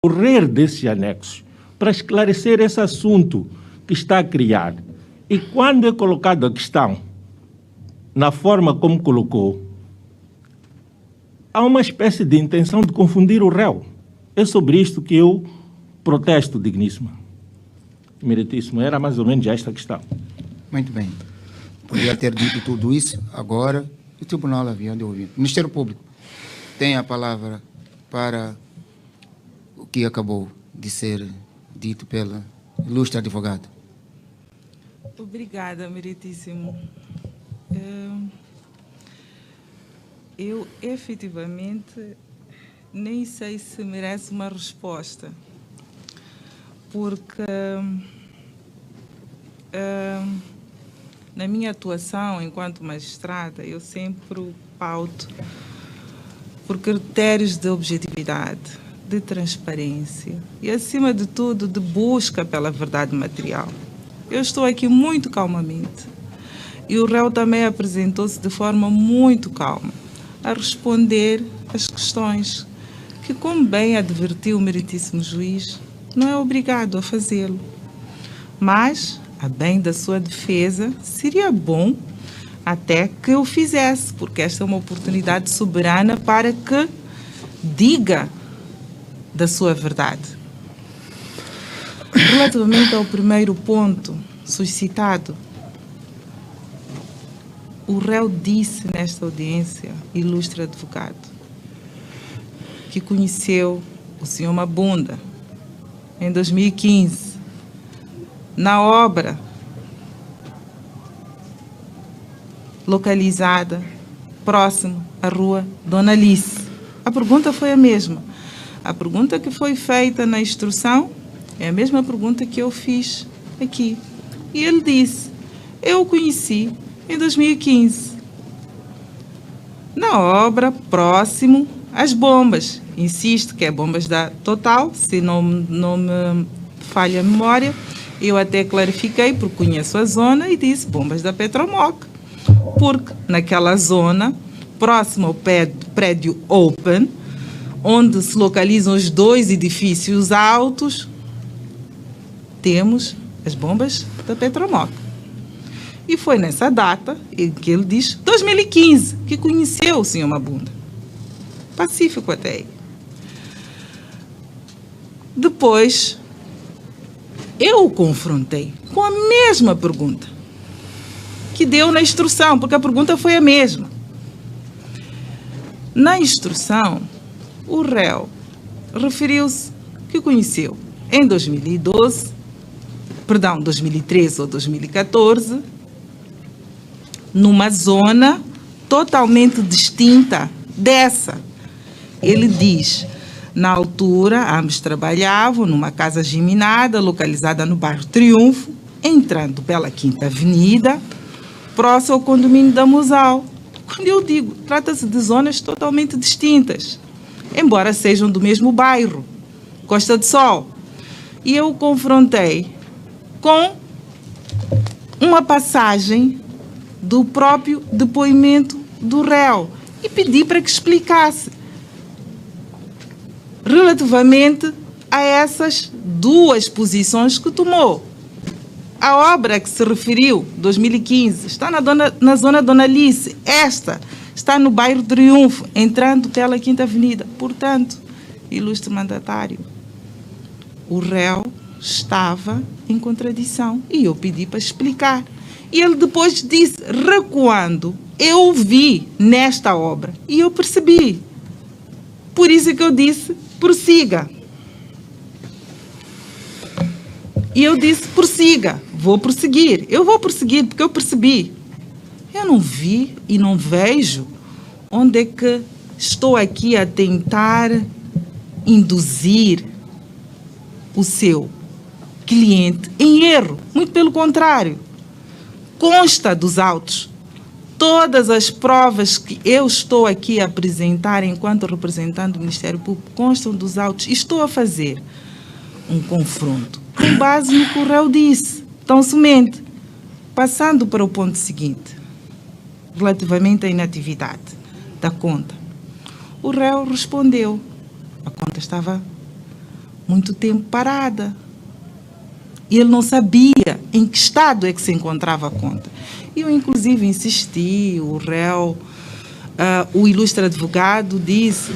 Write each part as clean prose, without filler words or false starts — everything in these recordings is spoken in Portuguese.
correr desses anexos para esclarecer esse assunto que está a criar. E quando é colocada a questão, na forma como colocou, há uma espécie de intenção de confundir o réu. É sobre isto que eu protesto, digníssima. Meritíssimo, era mais ou menos esta questão. Muito bem. Podia ter dito tudo isso, agora o tribunal havia de ouvir. Ministério Público tem a palavra para o que acabou de ser dito pela ilustre advogada. Obrigada, meritíssimo. Eu efetivamente nem sei se merece uma resposta, porque na minha atuação enquanto magistrada eu sempre pauto por critérios de objetividade, de transparência e, acima de tudo, de busca pela verdade material. Eu estou aqui muito calmamente e o réu também apresentou-se de forma muito calma a responder às questões que, como bem advertiu o meritíssimo juiz, não é obrigado a fazê-lo. Mas, a bem da sua defesa, seria bom até que o fizesse, porque esta é uma oportunidade soberana para que diga da sua verdade. Relativamente ao primeiro ponto suscitado, o réu disse nesta audiência, ilustre advogado, que conheceu o senhor Mabunda em 2015, na obra localizada próximo à rua Dona Alice. A pergunta foi a mesma. A pergunta que foi feita na instrução é a mesma pergunta que eu fiz aqui. E ele disse, eu o conheci em 2015, na obra próximo às bombas. Insisto que é bombas da Total, se não me falha a memória. Eu até clarifiquei, porque conheço a zona, e disse bombas da Petromoc. Porque naquela zona, próximo ao prédio Open, onde se localizam os dois edifícios altos, temos as bombas da Petromoc. E foi nessa data em que ele diz, 2015, que conheceu o senhor Mabunda. Pacífico até aí. Depois, eu o confrontei com a mesma pergunta que deu na instrução, porque a pergunta foi a mesma. Na instrução, o réu referiu-se que conheceu em 2013 ou 2014, numa zona totalmente distinta dessa. Ele diz, na altura, ambos trabalhavam numa casa geminada localizada no bairro Triunfo, entrando pela Quinta Avenida, próximo ao condomínio da Musal. Quando eu digo, trata-se de zonas totalmente distintas, embora sejam do mesmo bairro, Costa do Sol. E eu o confrontei com uma passagem do próprio depoimento do réu e pedi para que explicasse relativamente a essas duas posições que tomou. A obra que se referiu, 2015, está na zona Dona Alice. Esta está no bairro Triunfo, entrando pela Quinta Avenida. Portanto, ilustre mandatário, o réu estava em contradição e eu pedi para explicar. E ele depois disse, recuando, eu vi nesta obra e eu percebi. Por isso que eu disse, prossiga. E eu disse, prossiga, vou prosseguir. Eu vou prosseguir porque eu percebi. Eu não vi e não vejo onde é que estou aqui a tentar induzir o seu cliente em erro. Muito pelo contrário. Consta dos autos. Todas as provas que eu estou aqui a apresentar enquanto representante do Ministério Público constam dos autos. E estou a fazer um confronto com base no que o réu disse. Tão somente. Passando para o ponto seguinte, relativamente à inatividade da conta. O réu respondeu. A conta estava muito tempo parada. E ele não sabia em que estado é que se encontrava a conta. Eu, inclusive, insisti, o réu, o ilustre advogado disse,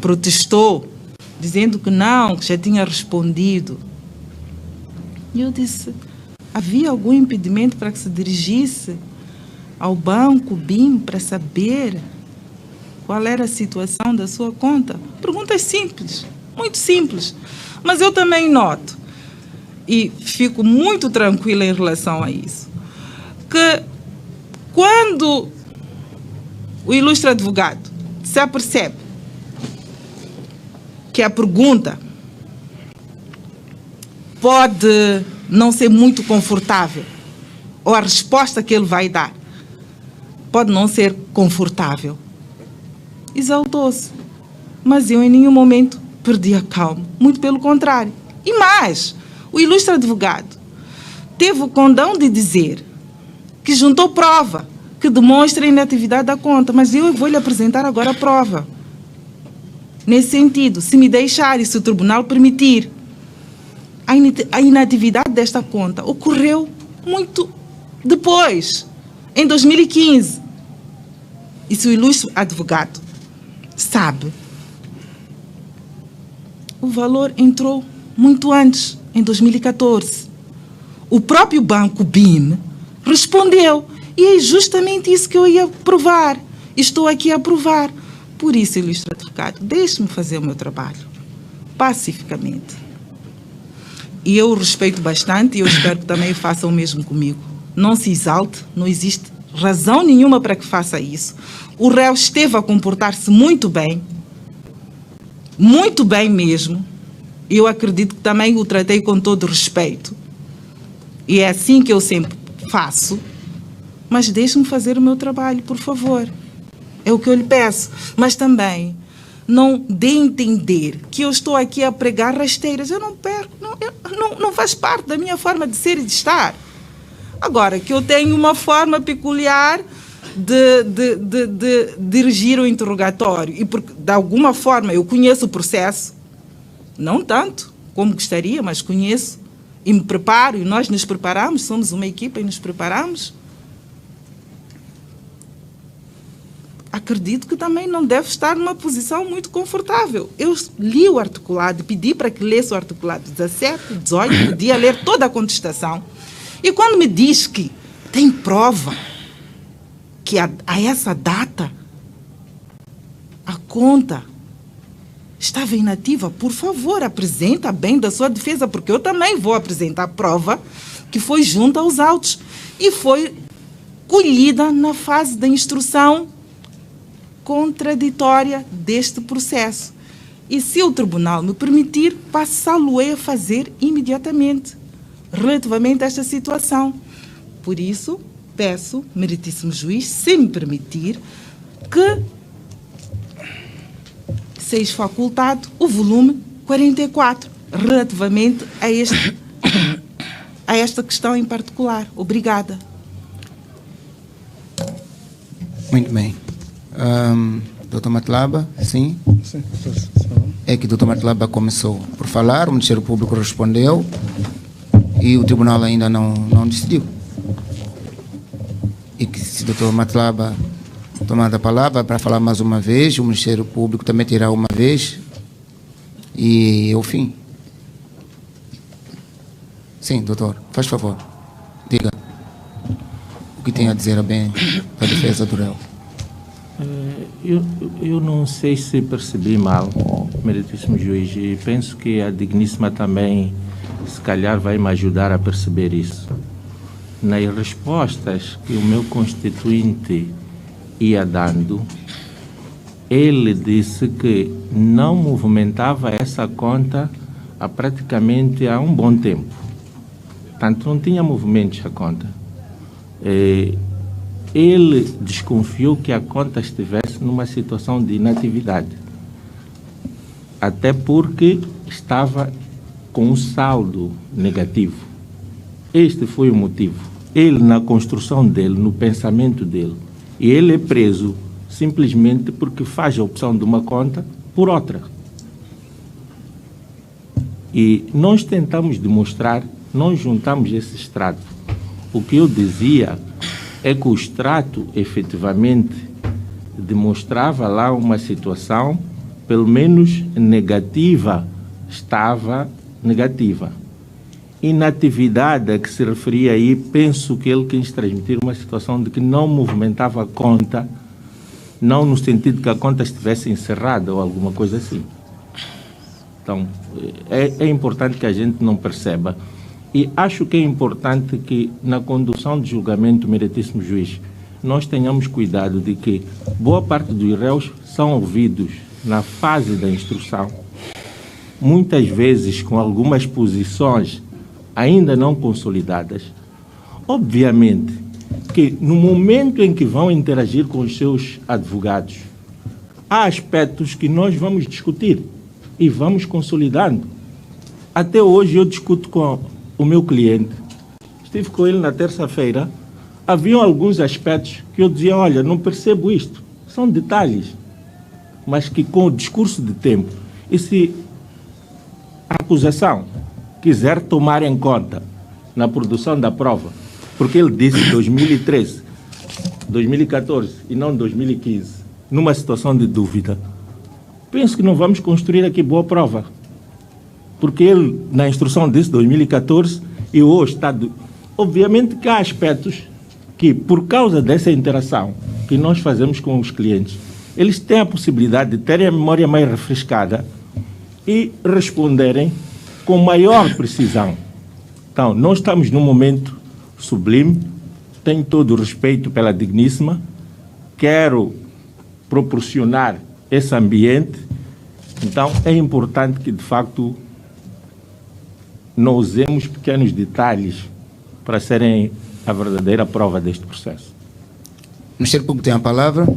protestou, dizendo que não, que já tinha respondido. E eu disse, havia algum impedimento para que se dirigisse ao banco BIM para saber qual era a situação da sua conta? Perguntas simples, muito simples. Mas eu também noto, e fico muito tranquila em relação a isso, que quando o ilustre advogado se apercebe que a pergunta pode não ser muito confortável, ou a resposta que ele vai dar pode não ser confortável, exaltou-se. Mas eu em nenhum momento perdi a calma, muito pelo contrário. E mais, o ilustre advogado teve o condão de dizer que juntou prova que demonstra a inatividade da conta, mas eu vou lhe apresentar agora a prova. Nesse sentido, se me deixar e se o tribunal permitir, a inatividade desta conta ocorreu muito depois, em 2015. E se o ilustre advogado sabe, o valor entrou muito antes, em 2014. O próprio banco BIM respondeu, e é justamente isso que eu ia provar. Estou aqui a provar. Por isso, ilustre advogado, deixe-me fazer o meu trabalho, pacificamente. E eu o respeito bastante, e eu espero que também faça o mesmo comigo. Não se exalte, não existe razão nenhuma para que faça isso. O réu esteve a comportar-se muito bem mesmo. Eu acredito que também o tratei com todo respeito. E é assim que eu sempre faço. Mas deixe-me fazer o meu trabalho, por favor. É o que eu lhe peço. Mas também não dê a entender que eu estou aqui a pregar rasteiras. Eu não perco, não faz parte da minha forma de ser e de estar. Agora, que eu tenho uma forma peculiar de dirigir o interrogatório e porque, de alguma forma, eu conheço o processo, não tanto como gostaria, mas conheço e me preparo, e nós nos preparamos, somos uma equipa e nos preparamos. Acredito que também não deve estar numa posição muito confortável. Eu li o articulado, pedi para que lesse o articulado 17, 18, podia ler toda a contestação. E quando me diz que tem prova que a essa data a conta estava inativa, por favor, apresenta bem da sua defesa, porque eu também vou apresentar prova que foi junto aos autos e foi colhida na fase da instrução contraditória deste processo. E se o tribunal me permitir, passá-lo-ei a fazer imediatamente, relativamente a esta situação. Por isso, peço, meritíssimo juiz, se me permitir, que seja facultado o volume 44, relativamente a esta questão em particular. Obrigada. Muito bem. Dr. Matlaba, sim? Sim. É que o Dr. Matlaba começou por falar, o Ministério Público respondeu e o Tribunal ainda não decidiu. E que se o Dr. Matlaba tomar a palavra para falar mais uma vez, o Ministério Público também terá uma vez e é o fim. Sim, doutor, faz favor, diga o que tem a dizer a bem da defesa do réu. Eu não sei se percebi mal, meritíssimo juiz, e penso que a digníssima também, se calhar, vai me ajudar a perceber isso. Nas respostas que o meu constituinte ia dando, ele disse que não movimentava essa conta praticamente há um bom tempo. Portanto, não tinha movimentos a conta. Ele desconfiou que a conta estivesse numa situação de inatividade, até porque estava com um saldo negativo. Este foi o motivo. Ele, na construção dele, no pensamento dele, e ele é preso simplesmente porque faz a opção de uma conta por outra. E nós tentamos demonstrar, nós juntamos esse extrato. O que eu dizia é que o extrato efetivamente demonstrava lá uma situação, pelo menos negativa, estava negativa. Inatividade a que se referia aí, penso que ele quis transmitir uma situação de que não movimentava a conta, não no sentido que a conta estivesse encerrada ou alguma coisa assim. Então, é importante que a gente não perceba. E acho que é importante que, na condução de julgamento, meritíssimo juiz, nós tenhamos cuidado de que boa parte dos réus são ouvidos na fase da instrução, muitas vezes com algumas posições ainda não consolidadas. Obviamente que, no momento em que vão interagir com os seus advogados, há aspectos que nós vamos discutir e vamos consolidando. Até hoje eu discuto com o meu cliente, estive com ele na terça-feira, haviam alguns aspectos que eu dizia, olha, não percebo isto, são detalhes, mas que com o discurso de tempo, e se a acusação quiser tomar em conta na produção da prova, porque ele disse 2013, 2014 e não 2015, numa situação de dúvida, penso que não vamos construir aqui boa prova. Porque ele, na instrução disse 2014, e hoje está... Obviamente que há aspectos que, por causa dessa interação que nós fazemos com os clientes, eles têm a possibilidade de terem a memória mais refrescada e responderem com maior precisão. Então, nós estamos num momento sublime, tenho todo o respeito pela digníssima, quero proporcionar esse ambiente, então é importante que, de facto, não usemos pequenos detalhes para serem a verdadeira prova deste processo. O Ministério Público tem a palavra.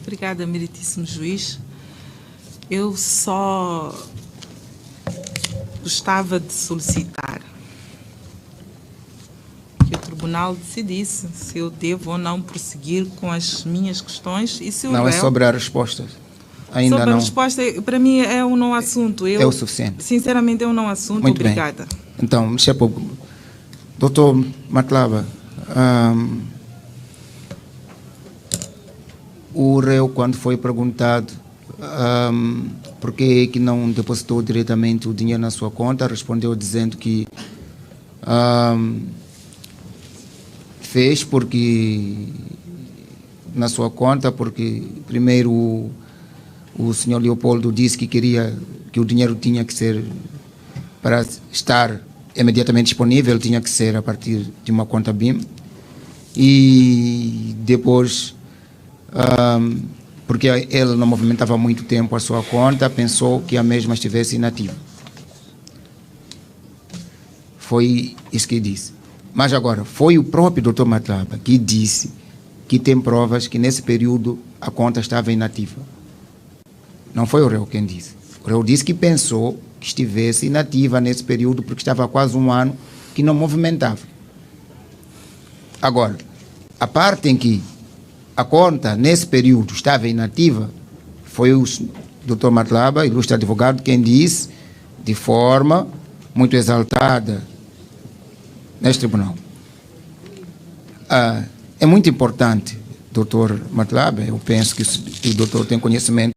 Obrigada, meritíssimo juiz. Eu só gostava de solicitar que o tribunal decidisse se eu devo ou não prosseguir com as minhas questões e se o Não é réu... sobre a resposta. Ainda sobre não. a resposta, para mim é um não assunto. É o suficiente. Sinceramente, é um não assunto. Muito Obrigada. bem. Então, Ministério Público. Doutor Matlaba, o réu, quando foi perguntado por que não depositou diretamente o dinheiro na sua conta, respondeu dizendo que fez porque na sua conta, porque primeiro o senhor Leopoldo disse que queria que o dinheiro tinha que ser, para estar imediatamente disponível, tinha que ser a partir de uma conta BIM, e depois porque ele não movimentava muito tempo a sua conta, pensou que a mesma estivesse inativa. Foi isso que disse. Mas agora, foi o próprio Dr. Matlaba que disse que tem provas que nesse período a conta estava inativa. Não foi o réu quem disse. O réu disse que pensou que estivesse inativa nesse período porque estava há quase um ano que não movimentava. Agora, a parte em que a conta nesse período estava inativa, foi o Dr. Matlaba, ilustre advogado, quem disse de forma muito exaltada neste tribunal. É muito importante, Dr. Matlaba, eu penso que o doutor tem conhecimento